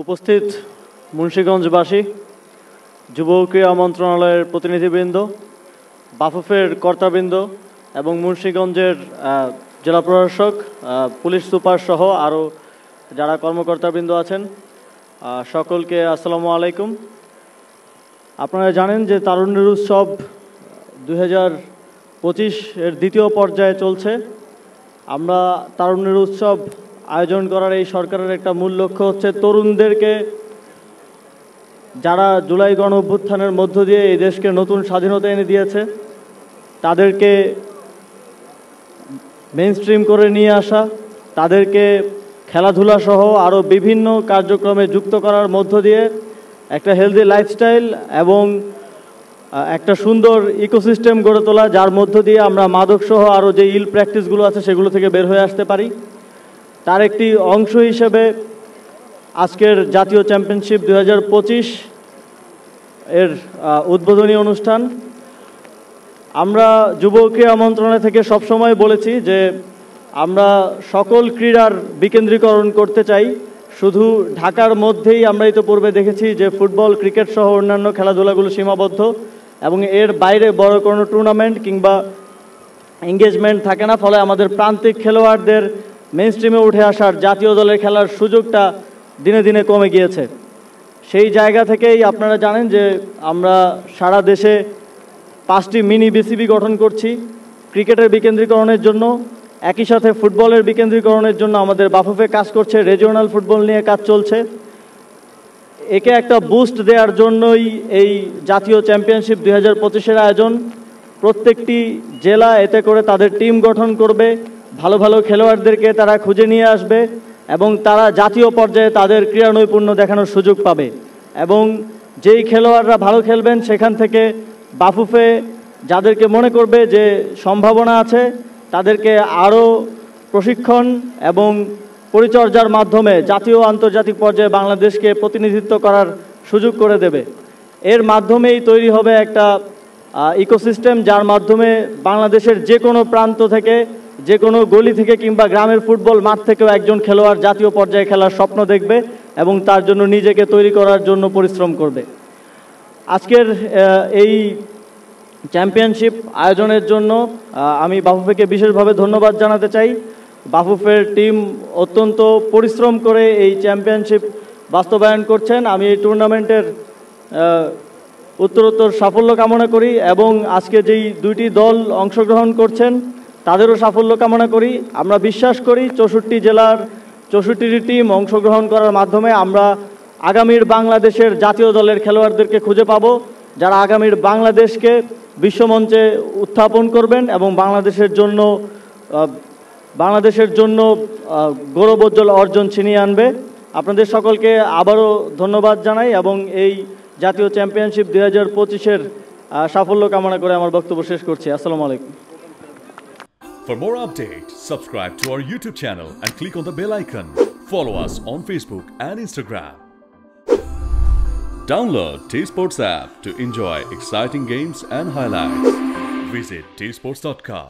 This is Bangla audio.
উপস্থিত মুন্সিগঞ্জবাসী, যুব ক্রীড়া মন্ত্রণালয়ের প্রতিনিধিবৃন্দ, বাফুফের কর্তাবৃন্দ এবং মুন্সিগঞ্জের জেলা প্রশাসক, পুলিশ সুপার সহ আরও যারা কর্মকর্তাবৃন্দ আছেন, সকলকে আসসালামু আলাইকুম। আপনারা জানেন যে তারুণ্যের উৎসব 2025-এর দ্বিতীয় পর্যায়ে চলছে। আমরা তারুণ্যের উৎসব আয়োজন করার এই সরকারের একটা মূল লক্ষ্য হচ্ছে তরুণদেরকে, যারা জুলাই গণ অভ্যুত্থানের মধ্য দিয়ে এই দেশকে নতুন স্বাধীনতা এনে দিয়েছে, তাদেরকে মেইনস্ট্রিম করে নিয়ে আসা, তাদেরকে খেলাধুলা সহ আরও বিভিন্ন কার্যক্রমে যুক্ত করার মধ্য দিয়ে একটা হেলদি লাইফস্টাইল এবং একটা সুন্দর ইকোসিস্টেম গড়ে তোলা, যার মধ্য দিয়ে আমরা মাদকসহ আরও যে ইল প্র্যাকটিসগুলো আছে সেগুলো থেকে বের হয়ে আসতে পারি। তার একটি অংশ হিসেবে আজকের জাতীয় চ্যাম্পিয়নশিপ 2025 এর উদ্বোধনী অনুষ্ঠান। আমরা যুব ক্রীড়া মন্ত্রণালয় থেকে সবসময় বলেছি যে আমরা সকল ক্রীড়ার বিকেন্দ্রীকরণ করতে চাই। শুধু ঢাকার মধ্যেই আমরা ইতিপূর্বে দেখেছি যে ফুটবল, ক্রিকেট সহ অন্যান্য খেলাধুলাগুলো সীমাবদ্ধ এবং এর বাইরে বড় কোনো টুর্নামেন্ট কিংবা এঙ্গেজমেন্ট থাকে না। ফলে আমাদের প্রান্তিক খেলোয়াড়দের মেইনস্ট্রিমে উঠে আসার, জাতীয় দলের খেলার সুযোগটা দিনে দিনে কমে গিয়েছে। সেই জায়গা থেকেই আপনারা জানেন যে আমরা সারা দেশে 5টি মিনি বিসিবি গঠন করছি ক্রিকেটের বিকেন্দ্রীকরণের জন্য। একই সাথে ফুটবলের বিকেন্দ্রীকরণের জন্য আমাদের বাফুফে কাজ করছে, রিজিওনাল ফুটবল নিয়ে কাজ চলছে। একে একটা বুস্ট দেওয়ার জন্যই এই জাতীয় চ্যাম্পিয়নশিপ 2025-এর আয়োজন। প্রত্যেকটি জেলা এতে করে তাদের টিম গঠন করবে, ভালো ভালো খেলোয়াড়দেরকে তারা খুঁজে নিয়ে আসবে এবং তারা জাতীয় পর্যায়ে তাদের ক্রীড়া নৈপুণ্য দেখানোর সুযোগ পাবে। এবং যেই খেলোয়াড়রা ভালো খেলবেন সেখান থেকে বাফুফে যাদেরকে মনে করবে যে সম্ভাবনা আছে তাদেরকে আরও প্রশিক্ষণ এবং পরিচর্যার মাধ্যমে জাতীয় আন্তর্জাতিক পর্যায়ে বাংলাদেশকে প্রতিনিধিত্ব করার সুযোগ করে দেবে। এর মাধ্যমেই তৈরি হবে একটা ইকোসিস্টেম, যার মাধ্যমে বাংলাদেশের যে কোনো প্রান্ত থেকে, যে কোনো গলি থেকে কিংবা গ্রামের ফুটবল মাঠ থেকেও একজন খেলোয়াড় জাতীয় পর্যায়ে খেলার স্বপ্ন দেখবে এবং তার জন্য নিজেকে তৈরি করার জন্য পরিশ্রম করবে। আজকের এই চ্যাম্পিয়নশিপ আয়োজনের জন্য আমি বাফুফেকে বিশেষভাবে ধন্যবাদ জানাতে চাই। বাফুফের টিম অত্যন্ত পরিশ্রম করে এই চ্যাম্পিয়নশিপ বাস্তবায়ন করছেন। আমি এই টুর্নামেন্টের উত্তরোত্তর সাফল্য কামনা করি এবং আজকে যেই 2টি দল অংশগ্রহণ করছেন তাদেরও সাফল্য কামনা করি। আমরা বিশ্বাস করি 64 জেলার 64টি টিম অংশগ্রহণ করার মাধ্যমে আমরা আগামীর বাংলাদেশের জাতীয় দলের খেলোয়াড়দেরকে খুঁজে পাব, যারা আগামীর বাংলাদেশকে বিশ্বমঞ্চে উত্থাপন করবেন এবং বাংলাদেশের জন্য গৌরবোজ্জ্বল অর্জন ছিনিয়ে আনবে। আপনাদের সকলকে আবারও ধন্যবাদ জানাই এবং এই জাতীয় চ্যাম্পিয়নশিপ 2025-এর সাফল্য কামনা করে আমার বক্তব্য শেষ করছি। আসসালামু আলাইকুম। For more updates, subscribe to our YouTube channel and click on the bell icon. Follow us on Facebook and Instagram. Download T-Sports app to enjoy exciting games and highlights. Visit tsports.com.